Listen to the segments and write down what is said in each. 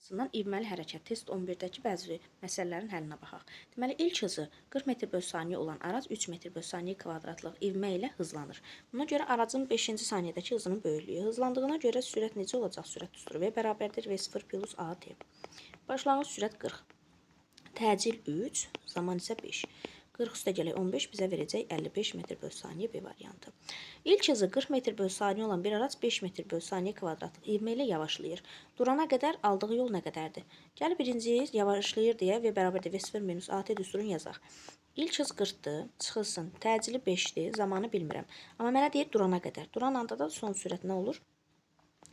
Bundan ivməli hərəkət test 11-dəki bəzi məsələlərin həllinə baxaq. Deməli, ilk hızı 40 metr bölü saniyə olan araç 3 metr bölü saniyə kvadratlıq ivmə ilə hızlanır. Buna görə aracın 5-ci saniyədəki hızının böyüklüyü. Hızlandığına görə sürət necə olacaq? Sürət düsturu V bərabərdir V0 plus AT. Başlanğıc sürət 40. Təcil 3, zaman isə 5. 40 üstə gələk 15 bizə verəcək 55 metr bölü saniyə B variantı. İlk hızı 40 metr bölü saniyə olan bir araç 5 metr bölü saniyə kvadratlıq ivmə ilə yavaşlayır. Durana qədər aldığı yol nə qədərdir? Gəl birinci yavaşlayır deyə V bərabərdir V0 minus AT düsturunu yazaq. İlk hız 40-dır, çıxılsın. Təcili 5-dir, zamanı bilmirəm. Amma mənə deyir durana qədər. Duran anda da son sürət nə olur?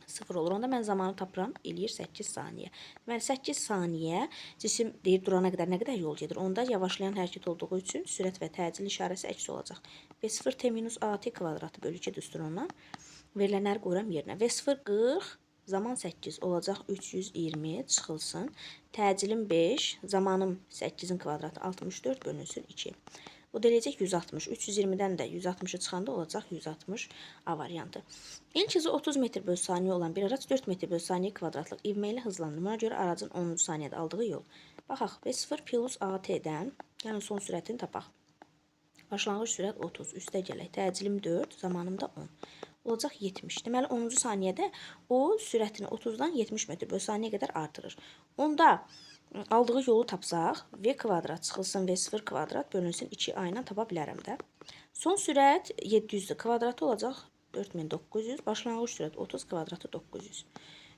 0 olur. Onda mən zamanı tapıram, eləyir 8 saniyə. Deməli 8 saniyə cisim deyir durana qədər nə qədər yol gedir? Onda yavaşlayan hərəkət olduğu üçün sürət və təcil işarəsi əks olacaq. V0 t minus AT kvadratı bölü 2 düsturundan verilənləri qoyuram yerinə. V0 40, zaman 8 olacaq 320 çıxılsın. Təcilin 5, zamanım 8-in kvadratı 64 bölünsün 2. O da eləyəcək 160. 320-dən də 160-ı çıxanda olacaq 160 A variantı. İlk hızı 30 metr bölü saniyə olan bir araç 4 metr bölü saniyə kvadratlıq ivmə ilə hızlanır. Buna görə aracın 10-cu saniyədə aldığı yol. Baxaq, V0 plus AT-dən, yəni son sürətini tapaq. Başlanğıc sürət 30, üstə gələk. Təcillim 4, zamanım da 10. Olacaq 70. Deməli 10-cu saniyədə o sürətini 30-dan 70 metr bölü saniyə qədər artırır. Onda aldığı yolu tapsaq, V kvadrat çıxılsın V0 kvadrat bölünsün 2A ilə tapa bilərəm də. Son sürət 700-dür. Kvadratı olacaq 4900. Başlanğıc sürət 30 kvadratı 900.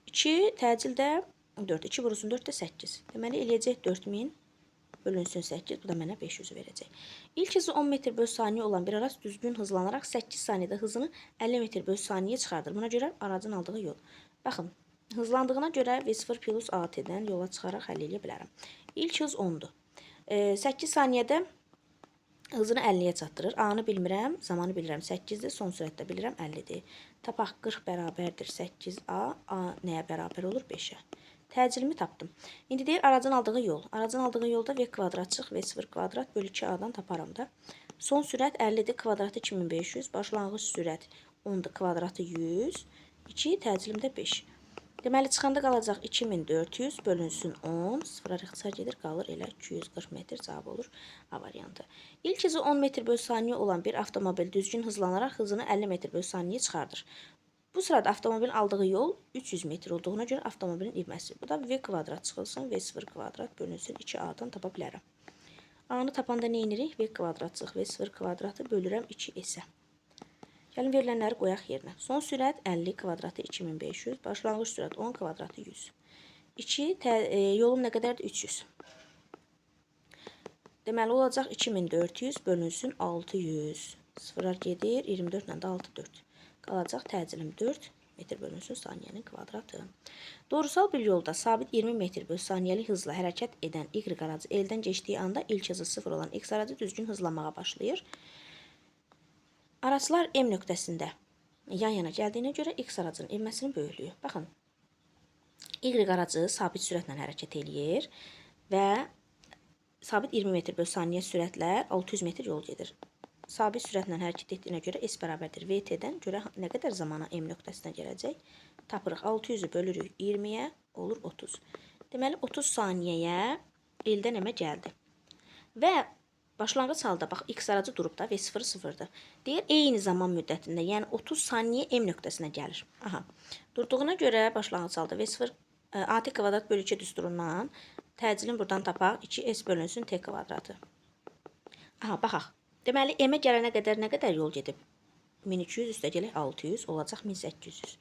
2 təcil də 4. 2 vurulsun 4 də 8. Deməli eləyəcək 4000 bölünsün 8. Bu da mənə 500 verəcək. İlk hızı 10 metr bölü saniyə olan bir araç düzgün hızlanaraq 8 saniyədə hızını 50 metr bölü saniyə çıxardır. Buna görə aracın aldığı yol. Baxın. Hızlandığına görə V0 plus AT-dən yola çıxaraq həll edə bilərəm. İlk hız 10-dur. 8 saniyədə hızını 50-yə çatdırır. A-nı bilmirəm, zamanı bilirəm 8-dir, son sürətdə bilirəm 50-dir. Tapaq 40 bərabərdir 8A, A nəyə bərabər olur? 5-ə. Təcilimi tapdım. İndi deyir aracın aldığı yol. Aracın aldığı yolda V kvadrat çıx, V0 kvadrat bölü 2A-dan taparam da. Son sürət 50-dir, kvadratı 2500, başlanğıc sürət 10-dur, kvadratı 100, 2 təcillimdə 5. Deməli, çıxanda qalacaq 2400 bölünsün 10, sıfıra ixtisar gedir, qalır elə 240 metr cavab olur A variantı. İlk hızı 10 metr bölü saniyə olan bir avtomobil düzgün hızlanaraq hızını 50 metr bölü saniyə çıxardır. Bu sırada avtomobilin aldığı yol 300 metr olduğuna görə avtomobilin ivməsi. Bu da V kvadrat çıxılsın, V0 kvadrat bölünsün 2A-dan tapa bilərəm. A-nı tapanda nə edirik? V kvadrat çıx, V0 kvadratı bölürəm 2S-ə. Gəlin verilənləri qoyaq yerinə. Son sürət 50 kvadratı 2500, başlanğıc sürət 10 kvadratı 100. 2 yolum nə qədərdir? 300. Deməli olacaq 2400 bölünsün 600. Sıfırlar gedir, 24 ilə də 6 4. Qalacaq təcillim 4 metr bölünsün saniyənin kvadratı. Doğrusal bir yolda sabit 20 metr bölü saniyəlik hızla hərəkət edən Y aracı eldən keçdiyi anda ilk hızı 0 olan X aracı düzgün hızlanmağa başlayır. Araçlar M nöqtəsində yan-yana gəldiyinə görə X aracının ivməsinin böyüklüyü. Baxın, Y aracı sabit sürətlə hərəkət eləyir və sabit 20 metr bölü saniyə sürətlə 600 metr yol gedir. Sabit sürətlə hərəkət etdiyinə görə S bərabərdir VT-dən görə nə qədər zamana M nöqtəsinə gələcək? Tapırıq 600-ü bölürük 20-yə, olur 30. Deməli 30 saniyəyə eldən M-ə gəldi. Və başlanğıc halda bax X aracı durub da V0 0-dır. Deyir eyni zaman müddətində, yəni 30 saniyə M nöqtəsinə gəlir. Aha. Durduğuna görə başlanğıc halda V0 AT kvadrat bölü 2 düsturundan təcilin buradan tapaq 2S bölünsün T kvadratı. Aha, baxaq. Deməli M-ə gələnə qədər nə qədər yol gedib? 1200 üstə gələk 600 olacaq 1800.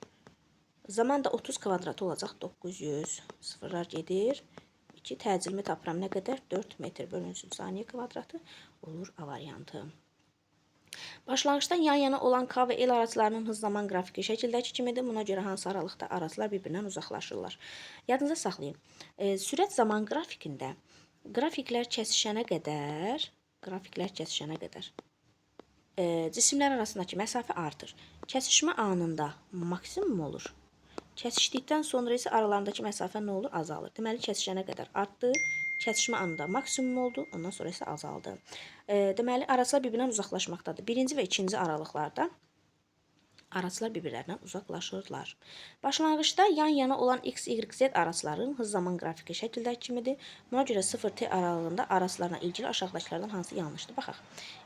Zaman da 30 kvadratı olacaq 900. Sıfırlar gedir. 2 təcilimi tapıram nə qədər? 4 metr bölünsün saniyə kvadratı olur A variantı. Başlanğıçdan yan-yana olan K və L araçlarının hız zaman qrafiki şəkildəki kimidir. Buna görə hansı aralıqda araçlar bir-birindən uzaqlaşırlar. Yadınıza saxlayın. Sürət zaman qrafikində qrafiklər kəsişənə qədər cisimlər arasındakı məsafə artır. Kəsişmə anında maksimum olur. Kəsişdikdən sonra isə aralarındakı məsafə nə olur? Azalır. Deməli, kəsişənə qədər artdı. Kəsişmə anında maksimum oldu. Ondan sonra isə azaldı. Deməli, araçlar bir-birindən uzaqlaşmaqdadır. Birinci və ikinci aralıqlarda araçlar bir-birlərindən uzaqlaşırlar. Başlanğıcda yan-yana olan x, y, z araçların hız zaman qrafiki şəkildəki kimidir. Buna görə 0-t aralığında araçlarla ilgili aşağıdakılardan hansı yanlışdır? Baxaq.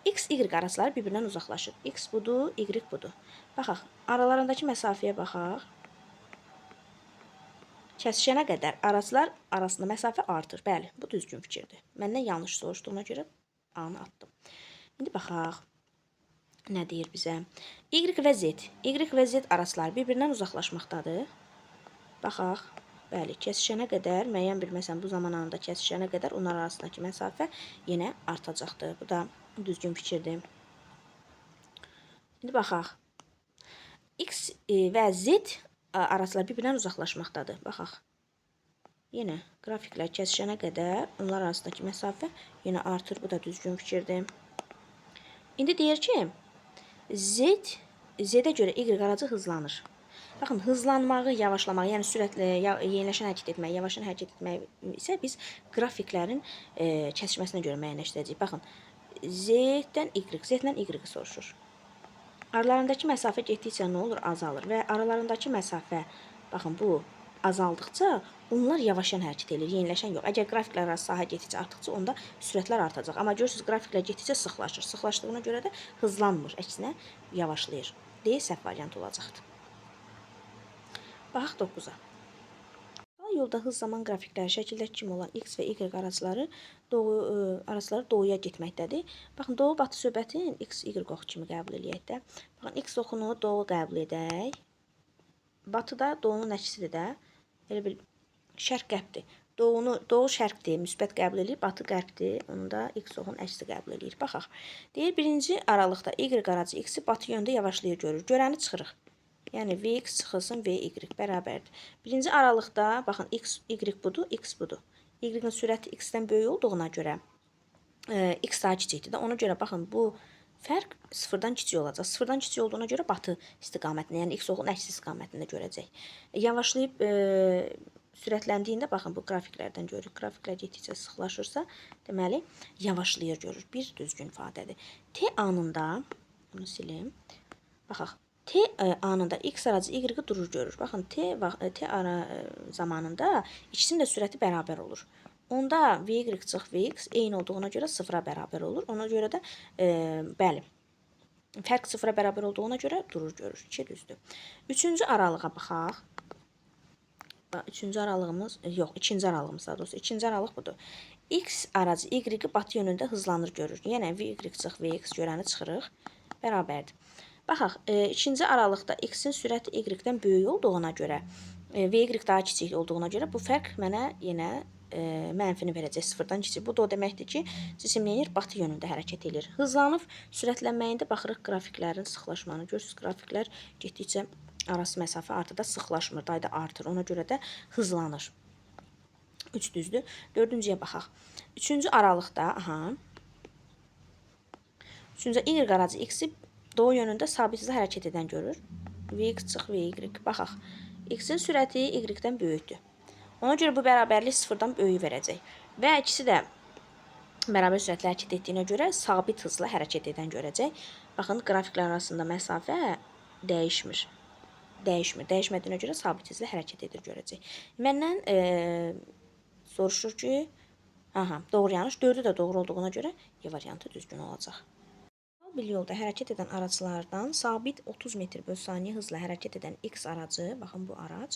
X, y araçları bir-birindən uzaqlaşır. X budur, y budur. Baxaq, aralarındakı məsafəyə baxaq. Kəsişənə qədər araçlar arasında məsafə artır. Bəli, bu düzgün fikirdir. Məndən yanlış soruşduğuna görə A-nı atdım. İndi baxaq. Nə deyir bizə? Y və Z. Y və Z araçları bir-birindən uzaqlaşmaqdadır. Baxaq. Bəli, kəsişənə qədər, müəyyən bir məsələn bu zaman anında kəsişənə qədər onlar arasındakı məsafə yenə artacaqdır. Bu da düzgün fikirdir. İndi baxaq. X və Z araçlar bir-birindən uzaqlaşmaqdadır. Baxaq. Yenə qrafiklər kəsişənə qədər onlar arasındakı məsafə yenə artır. Bu da düzgün fikirdir. İndi deyir ki, Z-ə görə Y aracı hızlanır. Baxın, hızlanmağı, yavaşlamağı, yəni sürətlə yeniləşən hərəkət etmək, yavaşan hərəkət etmək isə biz qrafiklərin kəsişməsinə görə müəyyənləşdirəcəyik. Baxın, Z-dən Y soruşur. Aralarındakı məsafə getdikcə nə olur? Azalır və aralarındakı məsafə, baxın, bu azaldıqca onlar yavaşan hərəkət edir, yeniləşən yox. Əgər qrafiklər arası sahə getdikcə artdıqca onda sürətlər artacaq. Amma görürsünüz, qrafiklər getdikcə sıxlaşır. Sıxlaşdığına görə də hızlanmır, əksinə yavaşlayır. D səhv variant olacaqdır. Baxaq 9-a. Yolda hız zaman qrafikləri şəkildəki kimi olan X və Y araçları doğuya getməkdədir. Baxın, doğu-batı söhbətin X, Y oxu kimi qəbul edək də. Baxın, X oxunu doğu qəbul edək. Batıda doğunun əksisidir də. Elə bil şərq-qərbdir. Doğu şərqdir, müsbət qəbul edir, batı qərbdir. Onu da X oxunun əksi qəbul edir. Baxaq. Deyir, birinci aralıqda Y aracı X-i batı yöndə yavaşlayır görür. Görəni çıxırıq. Yəni Vx çıxılsın Vy bərabərdir. Birinci aralıqda baxın X, Y budur, X budur. Y-in sürəti X-dən böyük olduğuna görə X daha kiçikdir də. Ona görə baxın bu fərq sıfırdan kiçik olacaq. Sıfırdan kiçik olduğuna görə batı istiqamətində, yəni X oxunun əksi istiqamətində görəcək. Yavaşlayıb sürətləndiyində baxın bu qrafiklərdən görürük. Qrafiklər getdikcə sıxlaşırsa, deməli yavaşlayır görür. Bir düzgün ifadədir. T anında bunu silim. Baxaq. T anında X aracı Y-i durur görür. Baxın, T zamanında ikisinin də sürəti bərabər olur. Onda Vy çıx Vx eyni olduğuna görə sıfıra bərabər olur. Ona görə də, bəli, fərq sıfıra bərabər olduğuna görə durur görür. 2 düzdür. Üçüncü aralığa baxaq. Üçüncü aralığımız, yox, ikinci aralığımız daha doğrusu. İkinci aralıq budur. X aracı Y-i batı yönündə hızlanır görür. Yenə Vy çıx Vx görəni çıxırıq. Bərabərdir. Baxaq, ikinci aralıqda X-in sürəti Y-dən böyük olduğuna görə və Y daha kiçik olduğuna görə bu fərq mənə yenə mənfini verəcək, sıfırdan kiçik. Bu da o deməkdir ki, cisimlənir, batı yönündə hərəkət edir. Hızlanıb, sürətlənməyində baxırıq qrafiklərin sıxlaşmanı. Görürsünüz, qrafiklər getdikcə arası məsafə artıda sıxlaşmır, dayda artır. Ona görə də hızlanır. 3 düzdür. Dördüncüyə baxaq. Üçüncü aralıqda, üçüncü Y aracı X-i doğu yönündə sabit hızla hərəkət edən görür. Vx çıx Vy. Baxaq. X-in sürəti Y-dən böyükdür. Ona görə bu bərabərlik sıfırdan böyük verəcək. Və ikisi də bərabər sürətlə hərəkət etdiyinə görə sabit hızla hərəkət edən görəcək. Baxın, qrafiklər arasında məsafə dəyişmir. Dəyişmədiyinə görə sabit hızla hərəkət edir görəcək. Məndən soruşur ki, doğru yanlış. 4-ü də doğru olduğuna görə Y variantı düzgün olacaq. Bir yolda hərəkət edən araçlardan sabit 30 metr/saniyə hızla hərəkət edən X aracı, baxın bu arac,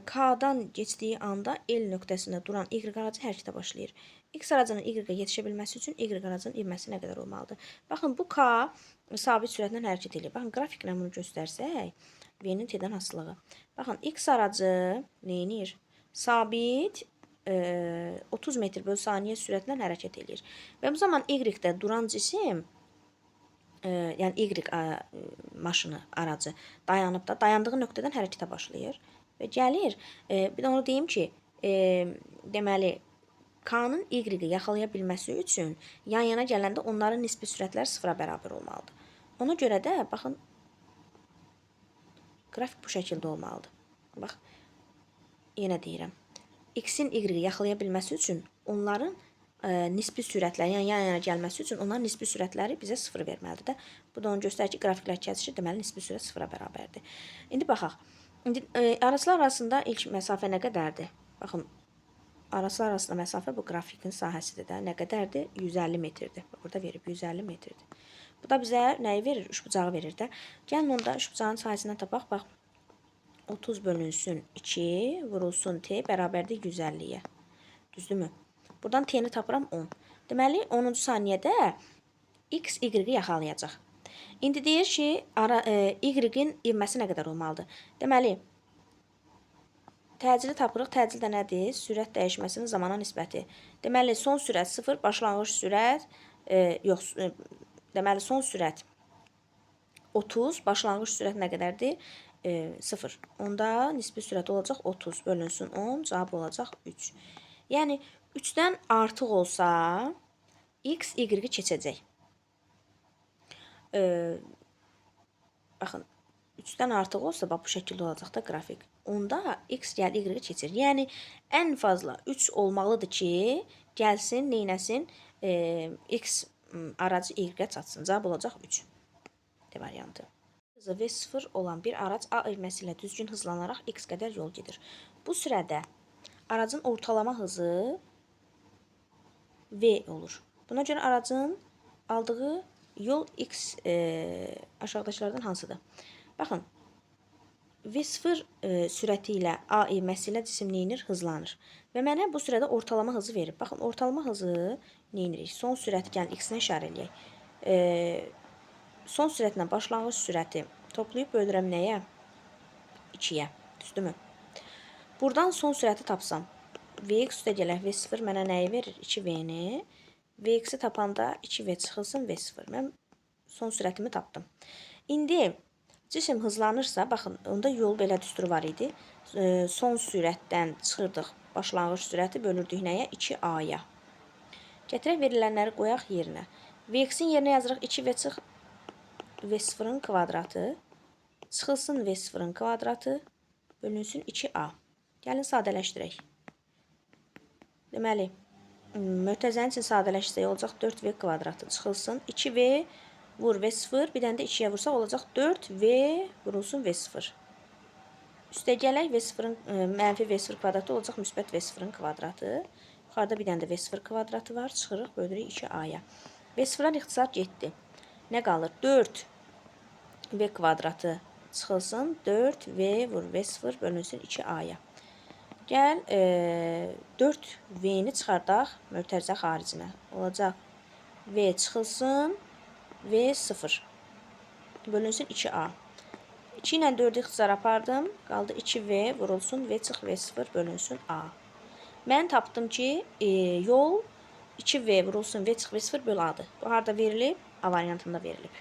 K-dan geçdiyi anda L nöqtəsində duran Y aracı hərəkətə başlayır. X aracının Y-ə yetişə bilməsi üçün Y aracının ivməsi nə qədər olmalıdır? Baxın, bu K sabit sürətlə hərəkət edir. Baxın, qrafiklə bunu göstərsək, V-nin T-dən asılılığı. Baxın, X aracı neyinir? Sabit 30 metr/saniyə sürətlə hərəkət edir. Və bu zaman Y-də duran cisim, yəni Y maşını, aracı dayanıb da, dayandığı nöqtədən hərəkətə başlayır və gəlir. Bir də onu deyim ki, deməli, K-nın Y-i yaxalaya bilməsi üçün yan-yana gələndə onların nisbi sürətləri sıfıra bərabər olmalıdır. Ona görə də, baxın, qrafik bu şəkildə olmalıdır. Bax, yenə deyirəm. X-in Y-i yaxalaya bilməsi üçün onların nisbi sürətlər, yəni yan-yana gəlməsi üçün onların nisbi sürətləri bizə 0 verməlidir də. Bu da onu göstərir ki, qrafiklər kəsişir, deməli nisbi sürət 0-a bərabərdir. İndi baxaq. İndi aracılar arasında ilk məsafə nə qədərdir? Baxın, aracılar arasında məsafə bu qrafikin sahəsidir də. Nə qədərdir? 150 metrdir. Burada verib 150 metrdir. Bu da bizə nəyi verir? Üçbucağı verir də. Gəlin onda üçbucağın sahəsindən tapaq. Bax, 30 bölünsün 2 vurulsun t bərabərdir 150-yə. Düzdürmü? Buradan t-ni tapıram 10. Deməli, 10-cu saniyədə x, y-i yaxalayacaq. İndi deyir ki, y-in ivməsi nə qədər olmalıdır? Deməli, təcili tapırıq. Təcil də nədir? Sürət dəyişməsinin zamana nisbəti. Deməli, son sürət 0, başlanğıc sürət, deməli, son sürət 30, başlanğıc sürət nə qədərdir? 0. Onda nisbi sürət olacaq 30 bölünsün 10, cavab olacaq 3. Yəni, 3-dən artıq olsa, x, y-i keçəcək. Baxın, 3-dən artıq olsa, bax, bu şəkildə olacaq da qrafik. Onda x gəl y-i keçir. Yəni, ən fazla 3 olmalıdır ki, gəlsin, neynəsin, x aracı y-ə çatsın. Cavab olacaq 3. D variantı. Hızı V0 olan bir araç A ivməsi ilə düzgün hızlanaraq x qədər yol gedir. Bu sürədə aracın ortalama hızı V olur. Buna görə aracın aldığı yol x aşağıdakılardan hansıdır? Baxın, V0 sürəti ilə A ivməsi ilə cisim neynir? Hızlanır. Və mənə bu sürədə ortalama hızı verib. Baxın, ortalama hızı neynirik? Son sürəti gəlin x-nə işarə eləyək. Son sürətlə başlanğıc sürəti toplayıb bölürəm nəyə? 2-yə. Düzdürmü? Buradan son sürəti tapsam, Vx üstə gələk V0 mənə nəyi verir? 2V-ni. Vx-i tapanda 2V çıxılsın V0. Mən son sürətimi tapdım. İndi cisim hızlanırsa, baxın, onda yol belə düsturu var idi. Son sürətdən çıxırdıq başlanğıc sürəti, bölürdük nəyə? 2A-ya. Gətirək verilənləri qoyaq yerinə. Vx-in yerinə yazırıq 2V çıx V0-ın kvadratı. Çıxılsın V0-ın kvadratı. Bölünsün 2A. Gəlin sadələşdirək. Deməli, mötəzənin üçün sadələşsək olacaq 4V kvadratı. Çıxılsın 2V vur V0. Bir dənə də 2-yə vursaq olacaq 4V vurulsun V0. Üstə gələk V0-ın mənfi V0 kvadratı olacaq müsbət V0-ın kvadratı. Yuxarıda bir dənə də V0 kvadratı var. Çıxırıq, bölürük 2A-ya. V0-dan ixtisar getdi. Nə qalır? 4V kvadratı çıxılsın. 4V vur V0 bölünsün 2A-ya. Gəl 4V-ni çıxardaq mötərizə xaricinə. Olacaq V çıxılsın V0 bölünsün 2A. 2 ilə 4-ü ixtisar apardım. Qaldı 2V vurulsun V çıx V0 bölünsün A. Mən tapdım ki, yol 2V vurulsun V çıx V0 böl A-dır. Bu harada verilib? A variantında verilib.